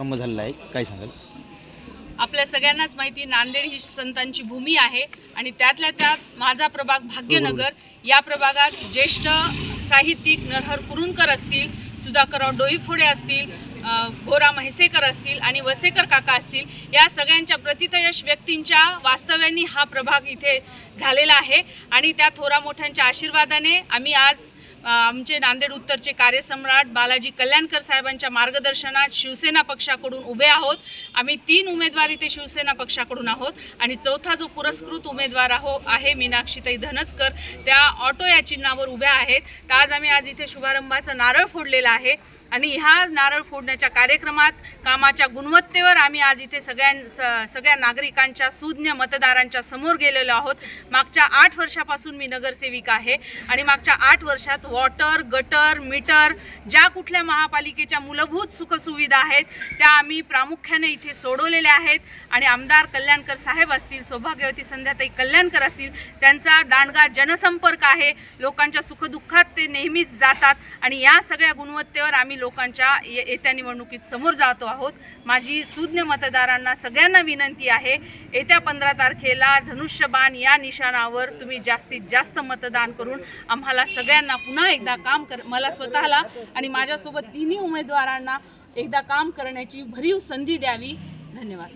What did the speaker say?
प्रारंभ झालेला आहे, काय सांगाल? आपल्या सगळ्यांनाच माहिती, नांदेड ही संतांची भूमी आहे आणि त्यातल्या त्यात माझा प्रभाग भाग्यनगर या प्रभागात ज्येष्ठ साहित्यिक नरहर कुरुंदकर असतील, सुधाकरराव डोईफोडे असतील, गोरा म्हैसेकर असतील आणि वसेकर काका असतील, या सगळ्यांच्या प्रतितयश व्यक्तींच्या वास्तव्याने हा प्रभाग इथे झालेला आहे आणि त्या थोरा मोठ्यांच्या आशीर्वादाने आम्ही आज आमचे नांदेड उत्तरचे कार्यसम्राट बालाजी कल्याणकर साहेबांच्या मार्गदर्शनात शिवसेना पक्षाकडून उभे आहोत। आम्ही 3 उमेदवार इथे शिवसेना पक्षाकडून आहोत आणि चौथा जो पुरस्कृत उमेदवार आहे मीनाक्षीताई धनसकर, त्या ऑटो या चिन्हावर उभ्या आहेत। तर आज आम्ही इथे शुभारंभाचा नारळ फोडलेला आहे आणि ह्या नारळ फोडण्याच्या कार्यक्रमात कामाच्या गुणवत्तेवर आम्ही आज इथे सगळ्या नागरिकांच्या सुज्ञ मतदारांच्या समोर गेलेलो आहोत। मागच्या 8 वर्षापासून मी नगरसेविका आहे आणि मागच्या 8 वर्षात वॉटर, गटर, मीटर ज्या कुठल्या महापालिकेच्या मूलभूत सुखसुविधा आहेत त्या आम्ही प्रामुख्याने इथे सोडवलेल्या आहेत आणि आमदार कल्याणकर साहेब असतील, सौभाग्यवती संध्याताई कल्याणकर असतील, त्यांचा दांडगा जनसंपर्क आहे। लोकांच्या सुखदुःखात ते नेहमीच जातात आणि या सगळ्या गुणवत्तेवर आम्ही लोकांच्या येत्या निवडणुकीत समोर जातो आहोत। माझी सुज्ञ मतदारांना सगळ्यांना विनंती आहे, येत्या 15 तारखेला धनुष्यबाण या निशाणावर तुम्ही जास्तीत जास्त मतदान करून आम्हाला सगळ्यांना पुन्हा एकदा मला स्वतःला आणि माझ्यासोबत 3 उमेदवारांना एकदा काम करण्याची भरीव संधी द्यावी। धन्यवाद।